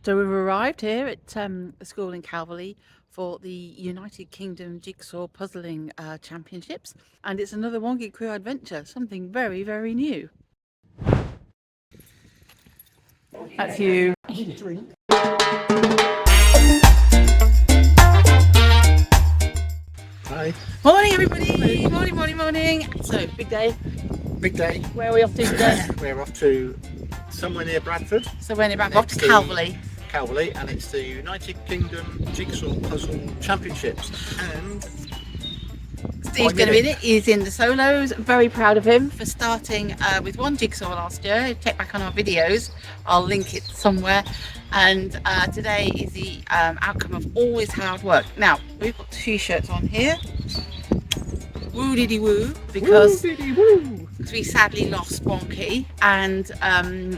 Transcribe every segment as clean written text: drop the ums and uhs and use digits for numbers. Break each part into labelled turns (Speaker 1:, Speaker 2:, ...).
Speaker 1: So we've arrived here at a school in Calverley for the United Kingdom Jigsaw Puzzling Championships, and it's another Wonky Crew adventure, something very, very new. That's you.
Speaker 2: Hi.
Speaker 1: Morning everybody! Morning, morning, morning! So, big day.
Speaker 2: Big day.
Speaker 1: Where are we off to today?
Speaker 2: We're off to somewhere near Bradford.
Speaker 1: So we're back off to Calverley.
Speaker 2: Calverley, and it's the United Kingdom Jigsaw Puzzle Championships. And
Speaker 1: Steve's going to be in it. He's in the solos. Very proud of him for starting with one jigsaw last year. Check back on our videos. I'll link it somewhere. And today is the outcome of all his hard work. Now, we've got t-shirts on here. Woo diddy woo, because we sadly lost Wonky, and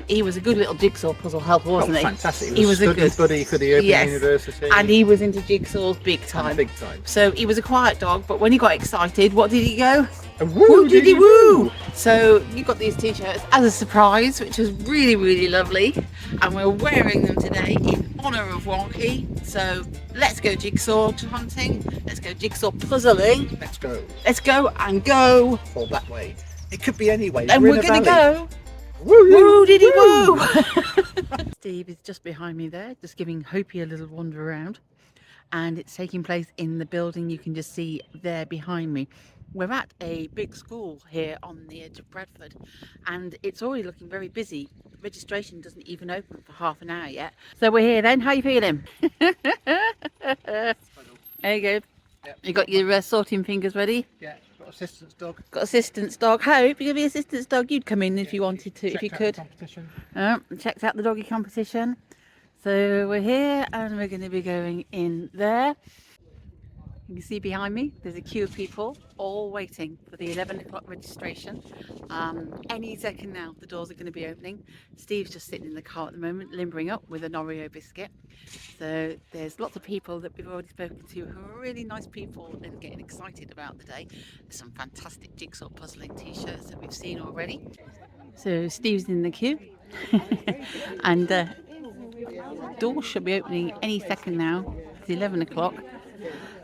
Speaker 1: he was a good little jigsaw puzzle helper, wasn't he?
Speaker 2: Fantastic.
Speaker 1: He was a good
Speaker 2: buddy for the Open University.
Speaker 1: And he was into jigsaws big time.
Speaker 2: Big time.
Speaker 1: So he was a quiet dog, but when he got excited, what did he go?
Speaker 2: Woo
Speaker 1: diddy woo! So you got these t-shirts as a surprise, which was really, really lovely, and we're wearing them today in honour of Wonky. So let's go jigsaw hunting, let's go jigsaw puzzling.
Speaker 2: Let's go.
Speaker 1: Let's go and go.
Speaker 2: Or that way. It could be anyway.
Speaker 1: And we're going to go.
Speaker 2: Woo,
Speaker 1: woo diddy woo! Steve is just behind me there, just giving Hopi a little wander around. And it's taking place in the building you can just see there behind me. We're at a big school here on the edge of Bradford, and it's already looking very busy. Registration doesn't even open for half an hour yet. So we're here then. How are you feeling? There you go.
Speaker 2: Yep.
Speaker 1: You got your sorting fingers ready?
Speaker 2: Yeah, got assistance dog.
Speaker 1: Got assistance dog. Hope you could be assistance dog. You'd come in if you wanted to, if you could.
Speaker 2: Competition.
Speaker 1: Checked out the doggy competition. So we're here and we're going to be going in there. You can see behind me there's a queue of people all waiting for the 11 o'clock registration. Any second now the doors are going to be opening. Steve's just sitting in the car at the moment, limbering up with an Oreo biscuit. So there's lots of people that we've already spoken to who are really nice people and getting excited about the day. There's some fantastic jigsaw puzzling t-shirts that we've seen already. So Steve's in the queue and doors should be opening any second now. It's 11 o'clock.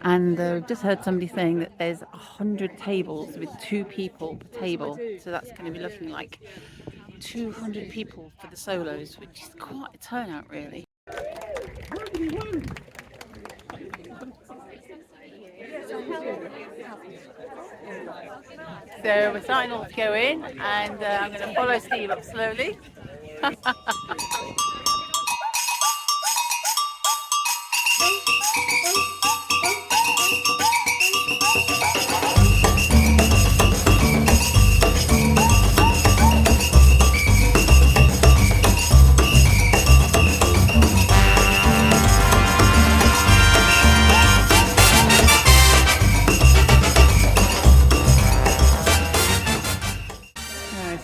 Speaker 1: And we've just heard somebody saying that there's 100 tables with 2 people per table. So that's going to be looking like 200 people for the solos, which is quite a turnout really. So we're starting off to go in, and I'm going to follow Steve up slowly.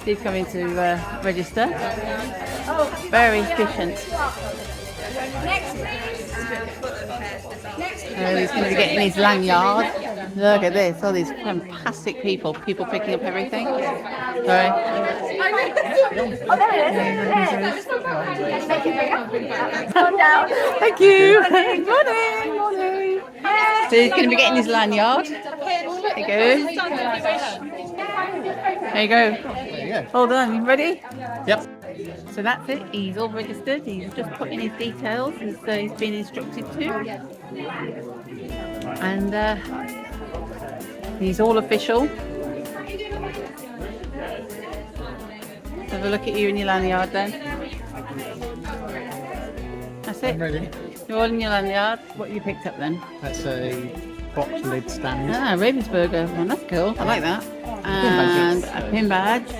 Speaker 1: Steve's coming to register. Very efficient. He's going to be getting his lanyard. Look at this, all these fantastic people picking up everything. Sorry.
Speaker 3: Oh, there it is.
Speaker 1: Thank you. Morning. Morning. So he's going to be getting his lanyard. There you go. There you go. All done. You ready?
Speaker 2: Yep.
Speaker 1: So that's it. He's all registered. He's just put in his details as he's been instructed to. And he's all official. Have a look at you in your lanyard then. That's it.
Speaker 2: I'm ready.
Speaker 1: You're all in your lanyard. What have you picked up then?
Speaker 2: That's a box lid stand.
Speaker 1: Ah, Ravensburger one. That's cool. I like that. And a pin badge.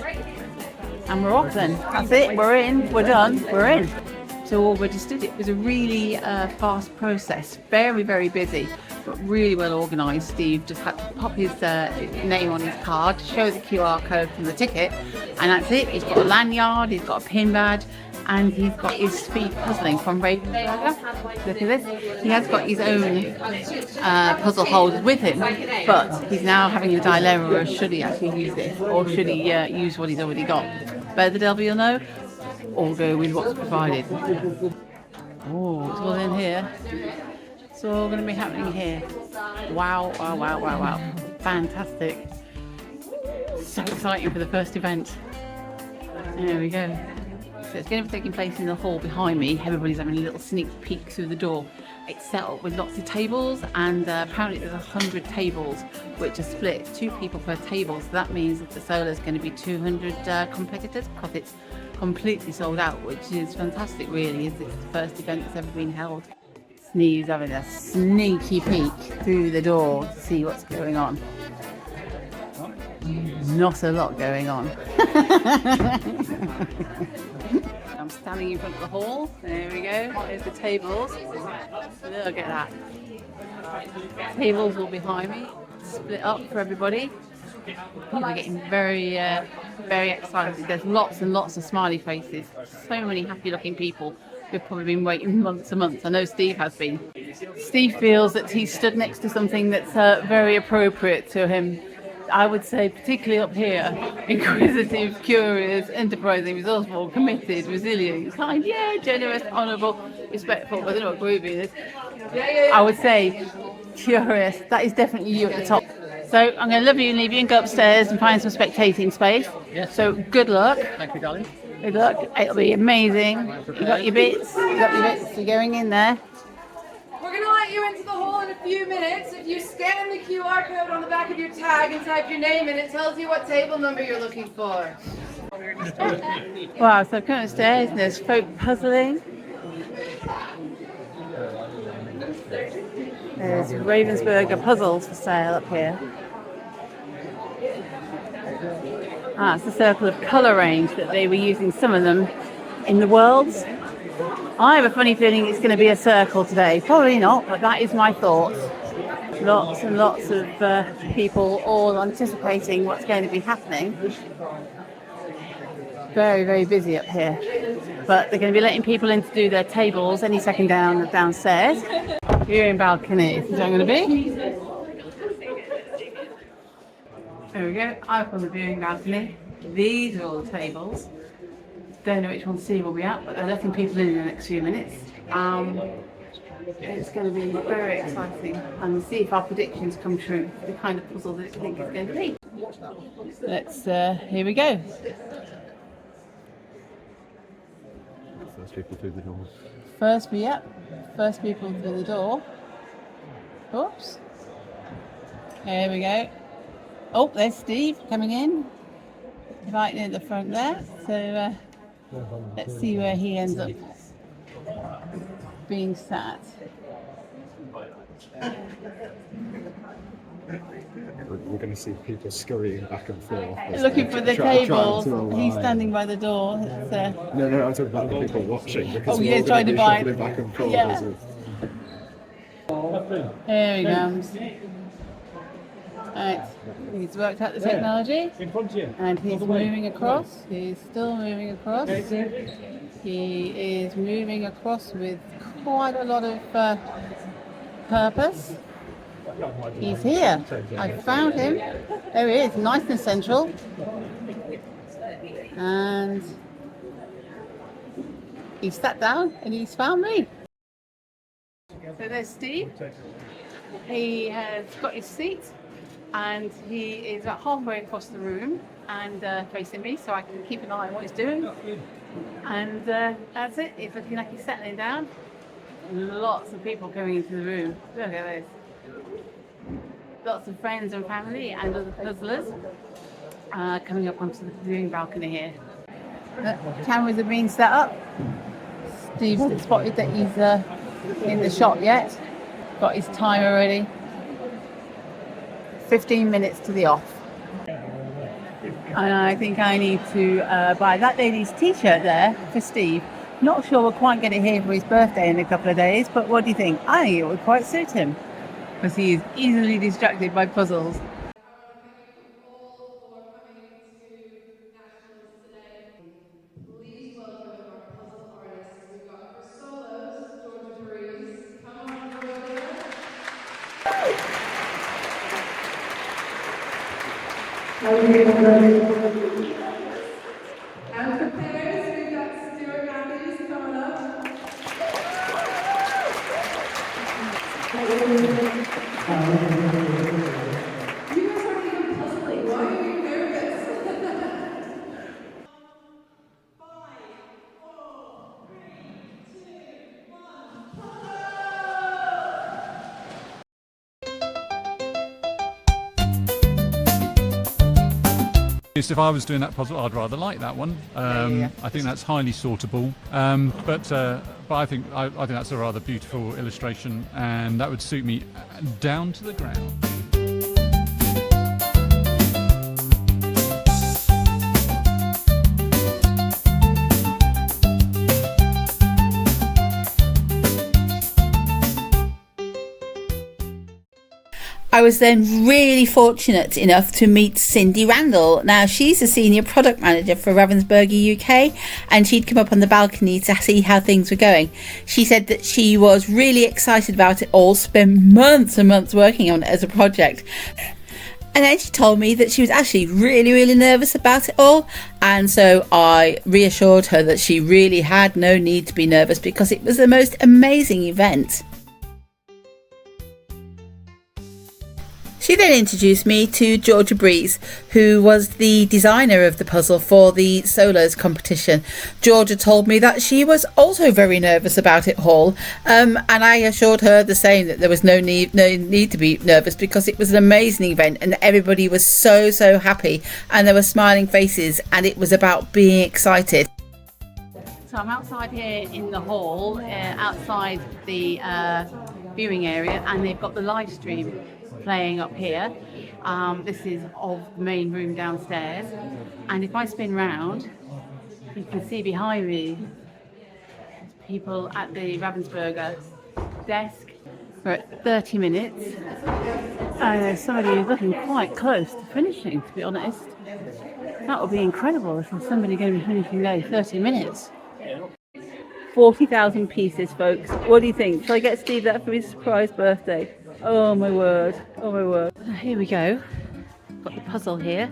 Speaker 1: And we're off then. That's it. We're in. We're done. We're in. So all registered. It was a really fast process. Very, very busy, but really well organised. Steve just had to pop his name on his card, show the QR code from the ticket, and that's it. He's got a lanyard, he's got a pin badge, and he's got his speed puzzling from Ravensburger. Look at this. He has got his own puzzle holders with him, but he's now having a dilemma: should he actually use this, or should he use what he's already got? But the devil will know. Or go with what's provided. Oh, it's all in here. It's all going to be happening here. Wow, wow, wow, wow, wow. Fantastic. So exciting for the first event. There we go. So it's going to be taking place in the hall behind me. Everybody's having a little sneak peek through the door. It's set up with lots of tables, and apparently there's 100 tables which are split, 2 people per table. So that means that the solo is going to be 200 competitors, because it's completely sold out, which is fantastic really, as it's the first event that's ever been held. Snee's having a sneaky peek through the door to see what's going on. Not a lot going on. I'm standing in front of the hall. There we go. There's the tables. Look at that. Tables all behind me, split up for everybody. People are getting very, very excited. There's lots and lots of smiley faces. So many happy-looking people who've probably been waiting months and months. I know Steve has been. Steve feels that he stood next to something that's very appropriate to him. I would say, particularly up here, inquisitive, curious, enterprising, resourceful, committed, resilient, kind, generous, honourable, respectful. I don't know what groovy is. I would say curious. That is definitely you at the top. So I'm going to love you and leave you and go upstairs and find some spectating space.
Speaker 2: Yes.
Speaker 1: So good luck.
Speaker 2: Thank you, darling.
Speaker 1: Good luck. It'll be amazing. You got your bits. You're going in there.
Speaker 3: We're going to let you into the hall in a few minutes. If you scan the QR code on the back of your tag and type your name in, it tells you what table number you're looking for.
Speaker 1: Wow, so I've come upstairs and there's folk puzzling. There's Ravensburger puzzles for sale up here. It's the circle of colour range that they were using, some of them, in the Worlds. I have a funny feeling it's going to be a circle today. Probably not, but that is my thoughts. Lots and lots of people all anticipating what's going to be happening. Very, very busy up here. But they're going to be letting people in to do their tables any second downstairs. Viewing balcony. Is that going to be? There we go. I've got the viewing balcony. These are all the tables. Don't know which one Steve will be at, but they're letting people in the next few minutes. It's going to be very exciting, and see if our predictions come true. The kind of puzzle that I think it's going to be. Let's. Here we go.
Speaker 4: First people through the door.
Speaker 1: First people through the door. Oops. Here we go. Oh, there's Steve coming in. Right near the front there. So let's see where he ends up being sat.
Speaker 4: We're going to see people scurrying back and forth.
Speaker 1: Looking for the tables. He's standing by the door.
Speaker 4: No, I'm talking about the people watching. Because
Speaker 1: yeah, trying to buy.
Speaker 4: Back and forth.
Speaker 1: Yeah. Here he comes. Right, he's worked out the technology, and he's moving across. He's still moving across. He is moving across with quite a lot of purpose. He's here. I found him. There he is, nice and central. And he sat down and he's found me. So there's Steve. He has got his seat, and he is about halfway across the room and facing me, so I can keep an eye on what he's doing. And that's it. It's looking like he's settling down. Lots of people coming into the room. Look at this. Lots of friends and family and other puzzlers coming up onto the viewing balcony here. The cameras are being set up. Steve's spotted that he's in the shot yet. Got his timer ready. 15 minutes to the off. And I think I need to buy that lady's t-shirt there for Steve. Not sure we'll quite get it here for his birthday in a couple of days, but what do you think? I think it would quite suit him, because he is easily distracted by puzzles.
Speaker 3: And for pairs, we've got Stuart Matthews coming up.
Speaker 5: If I was doing that puzzle, I'd rather like that one. I think that's highly sortable. But I think that's a rather beautiful illustration, and that would suit me down to the ground.
Speaker 1: I was then really fortunate enough to meet Cindy Randall. Now, she's a senior product manager for Ravensburger UK, and she'd come up on the balcony to see how things were going. She said that she was really excited about it all, spent months and months working on it as a project. And then she told me that she was actually really, really nervous about it all. And so I reassured her that she really had no need to be nervous because it was the most amazing event. She then introduced me to Georgia Breeze, who was the designer of the puzzle for the solos competition. Georgia told me that she was also very nervous about it all, and I assured her the same, that there was no need to be nervous because it was an amazing event and everybody was so happy and there were smiling faces and it was about being excited. So I'm outside here in the hall, outside the viewing area, and they've got the live stream playing up here. This is of the main room downstairs, and if I spin round, you can see behind me people at the Ravensburger desk. We're at 30 minutes, and there's somebody who's looking quite close to finishing, to be honest. That would be incredible if there's somebody going to be finishing there in 30 minutes. 40,000 pieces, folks. What do you think? Shall I get Steve that for his surprise birthday? Oh my word, oh my word. Here we go. Got the puzzle here.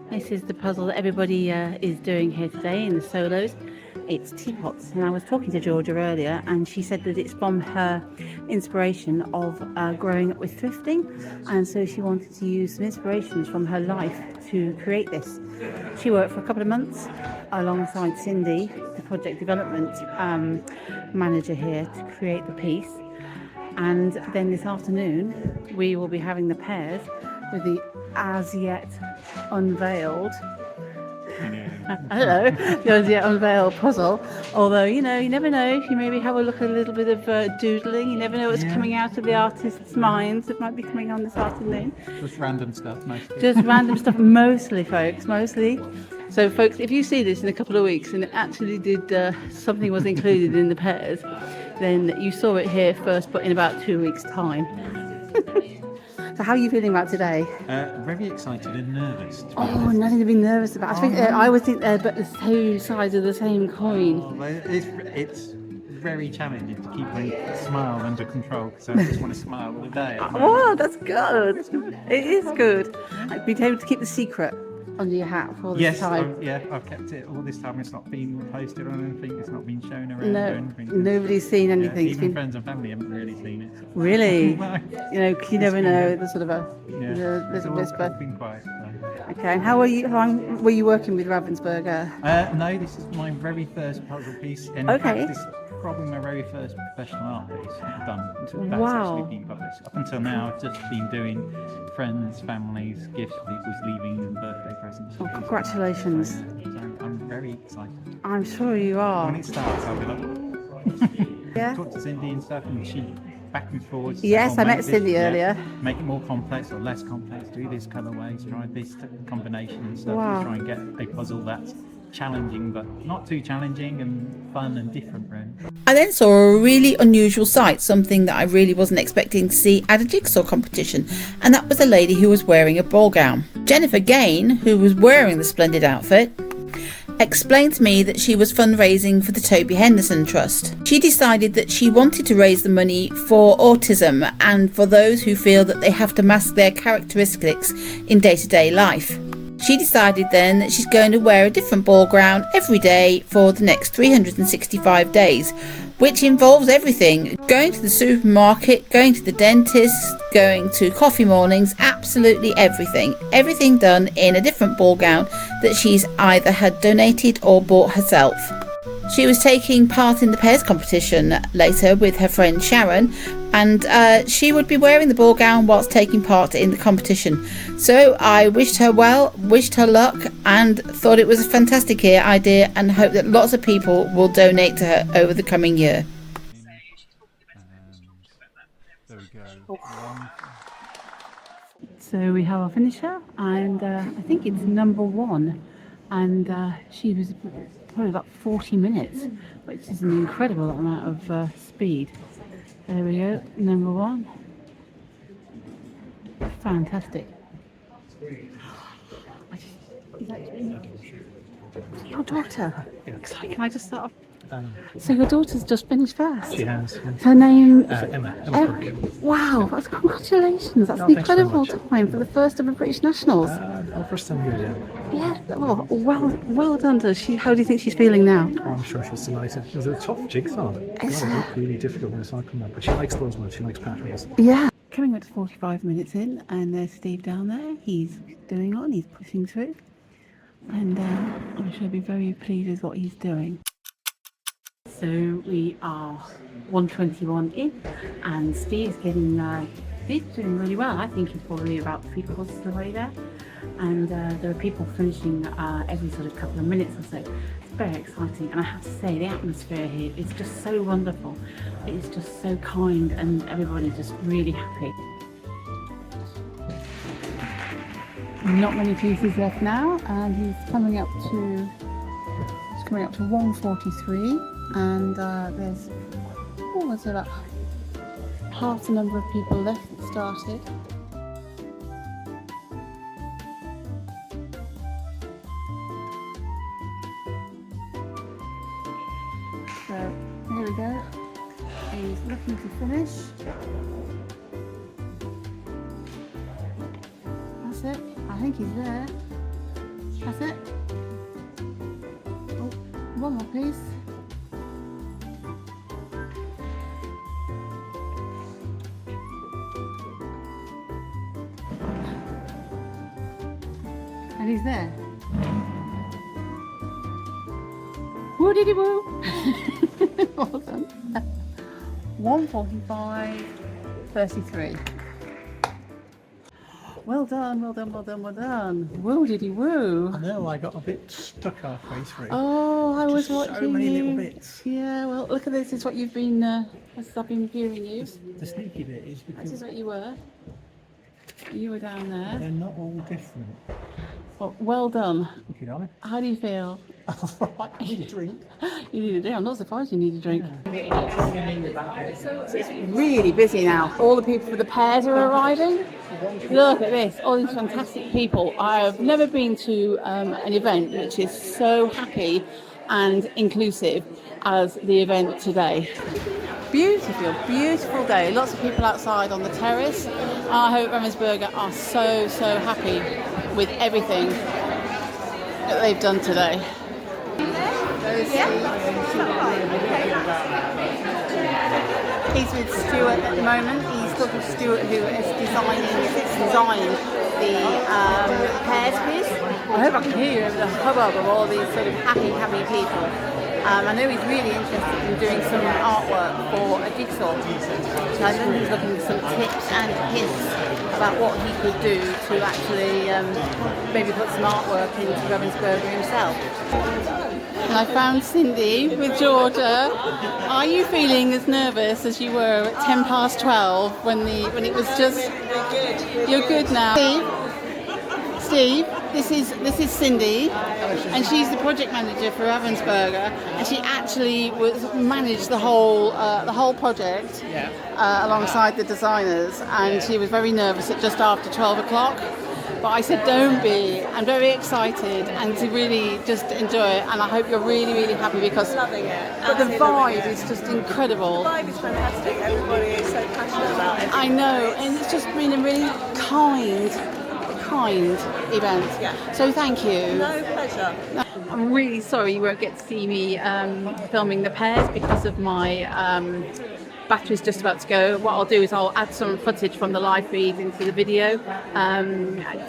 Speaker 1: This is the puzzle that everybody is doing here today in the solos. It's teapots, and I was talking to Georgia earlier and she said that it's from her inspiration of growing up with thrifting, and so she wanted to use some inspirations from her life to create this. She worked for a couple of months alongside Cindy, the project development manager here, to create the piece. And then this afternoon we will be having the pairs with the as yet unveiled hello, the as yet unveiled puzzle. Although, you know, you never know, if you maybe have a look at a little bit of doodling, you never know what's coming out of the artist's minds that might be coming on this afternoon.
Speaker 2: Just random stuff, mostly.
Speaker 1: Just random stuff, mostly, folks, mostly. So folks, if you see this in a couple of weeks and it actually did something was included in the pairs, then you saw it here first, but in about 2 weeks' time. So how are you feeling about today?
Speaker 6: Very excited and nervous.
Speaker 1: Oh, nothing to be nervous about. I think I always think they're but the two sides of the same coin.
Speaker 6: It's very challenging to keep my smile under control, so I just want to smile all day.
Speaker 1: Oh, that's good. It is good. Being able to keep the secret under your hat for all this time.
Speaker 6: I've kept it all this time. It's not been posted on anything. It's not been shown around or
Speaker 1: No,
Speaker 6: anything.
Speaker 1: nobody's seen anything. It's
Speaker 6: Even
Speaker 1: been
Speaker 6: friends and family haven't really seen it.
Speaker 1: really,
Speaker 6: No.
Speaker 1: you know, 'cause you never know. The sort of a
Speaker 6: Yeah,
Speaker 1: the
Speaker 6: it's
Speaker 1: little
Speaker 6: all
Speaker 1: whisper.
Speaker 6: been quiet.
Speaker 1: Okay, and how long were you working with Ravensburger?
Speaker 6: No, this is my very first puzzle piece. And in
Speaker 1: Okay.
Speaker 6: fact, this is probably my very first professional art piece I've done. That's
Speaker 1: Wow.
Speaker 6: actually been published. Up until now, I've just been doing friends, families, gifts for people's leaving and birthday presents.
Speaker 1: Oh, congratulations.
Speaker 6: So I'm very excited.
Speaker 1: I'm sure you are.
Speaker 6: When it starts, I'll be like,
Speaker 1: Yeah.
Speaker 6: talk to Cindy and stuff, and she back and forwards.
Speaker 1: Yes,
Speaker 6: "Oh,
Speaker 1: I met
Speaker 6: make this-
Speaker 1: Cindy earlier.
Speaker 6: Make it more complex or less complex. Do this colorways. Try this combination and stuff.
Speaker 1: Wow.
Speaker 6: And try and get a puzzle that's challenging, but not too challenging, and fun and different. Really.
Speaker 1: I then saw a really unusual sight, something that I really wasn't expecting to see at a jigsaw competition, and that was a lady who was wearing a ball gown. Jennifer Gain, who was wearing the splendid outfit, explained to me that she was fundraising for the Toby Henderson Trust. She decided that she wanted to raise the money for autism and for those who feel that they have to mask their characteristics in day-to-day life. She decided then that she's going to wear a different ball gown every day for the next 365 days, which involves everything: going to the supermarket, going to the dentist, going to coffee mornings, absolutely everything. Everything done in a different ball gown that she's either had donated or bought herself. She was taking part in the pairs competition later with her friend Sharon, and she would be wearing the ball gown whilst taking part in the competition. So I wished her well, wished her luck, and thought it was a fantastic idea, and hope that lots of people will donate to her over the coming year.
Speaker 5: There we go.
Speaker 1: So we have our finisher, and I think it's number 1, and she was probably about 40 minutes, which is an incredible amount of speed. There we go, number 1. Fantastic. Your daughter? Sorry, can I just start off? So your daughter's just finished first?
Speaker 4: She has.
Speaker 1: Her name?
Speaker 4: Emma.
Speaker 1: Wow, that's congratulations. That's an incredible time for the first of the British Nationals.
Speaker 4: First time here, yeah.
Speaker 1: Yeah, well done to her. How do you think she's feeling now?
Speaker 4: Oh, I'm sure she's delighted. It was a tough jigsaw.
Speaker 1: Is it?
Speaker 4: Really difficult when it's not coming up, but she likes those ones. She likes patterns.
Speaker 1: Yeah. Coming up to 45 minutes in, and there's Steve down there. He's doing on, he's pushing through. And I'm sure he'll be very pleased with what he's doing. So we are 121 in, and Steve's doing really well. I think he's probably about 3/4 of the way there. And there are people finishing every sort of couple of minutes or so. It's very exciting, and I have to say the atmosphere here is just so wonderful. It's just so kind, and everybody's just really happy. Not many pieces left now, and he's coming up to 143, and there's about half the number of people left that started. So here we go. He's looking to finish. That's it. I think he's there. That's it. Oh, one more piece. And he's there. Woo diddy woo! Well done. 1:45:33. Well done, well done, well done, well done. Woo diddy woo!
Speaker 2: No, I got a bit stuck halfway through.
Speaker 1: Oh, I was watching
Speaker 2: So many
Speaker 1: you.
Speaker 2: little bits.
Speaker 1: Yeah, well, look at this. This is what you've been. This is I've been viewing you.
Speaker 2: The sneaky bit is
Speaker 1: This
Speaker 2: because
Speaker 1: is what you were. You were down there.
Speaker 2: they're not all different.
Speaker 1: Well done.
Speaker 2: You know?
Speaker 1: How do you feel?
Speaker 2: Right, I need a drink.
Speaker 1: You need a drink. I'm not surprised you need a drink. So it's really busy now. All the people for the pairs are arriving. Look at this. All these fantastic people. I have never been to an event which is so happy and inclusive as the event today. Beautiful, beautiful day. Lots of people outside on the terrace. I hope Ravensburger are so happy with everything that they've done today. He's with Stuart at the moment. He's talking to Stuart, who is designed the pairs piece. I hope I can hear you over the hubbub of all these sort of happy people. I know he's really interested in doing some artwork for a jigsaw. So I think he's looking for some tips and hints about what he could do to actually maybe put some artwork into Ravensburger himself. And I found Cindy with Georgia. Are you feeling as nervous as you were at 12:10 when it was just? You're good now. Steve, this is Cindy, and she's the project manager for Ravensburger, and she actually managed the whole project alongside the designers, and she was very nervous at just after 12 o'clock. But I said, don't be. I'm very excited and to really just enjoy it, and I hope you're really happy because
Speaker 7: Loving it.
Speaker 1: But the vibe is just incredible.
Speaker 7: The vibe is fantastic. Everybody is so passionate about it.
Speaker 1: I know, and it's just been a really kind event.
Speaker 7: Yeah.
Speaker 1: So thank you.
Speaker 7: No pleasure.
Speaker 1: I'm I'm really sorry you won't get to see me filming the pairs because of my battery's just about to go. What I'll do is I'll add some footage from the live feed into the video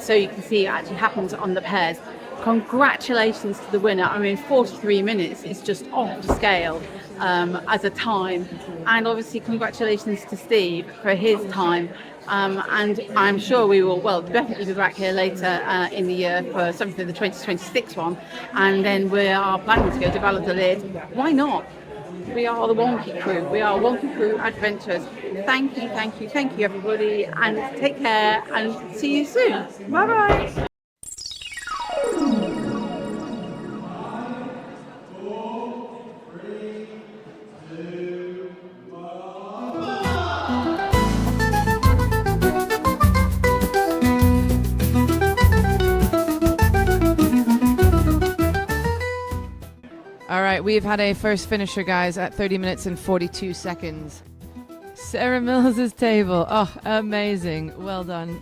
Speaker 1: so you can see it actually happens on the pairs. Congratulations to the winner. I mean, 43 minutes is just off the scale as a time. And obviously congratulations to Steve for his time. And I'm sure we will, well, definitely be back here later in the year for something the 2026 one. And then we are planning to go to Valladolid. Why not? We are the Wonky Crew. We are Wonky Crew Adventures. Thank you, thank you, thank you, everybody. And take care and see you soon. Bye-bye.
Speaker 3: All right, we've had a first finisher, guys, at 30 minutes and 42 seconds. Sarah Mills's table. Oh, amazing. Well done.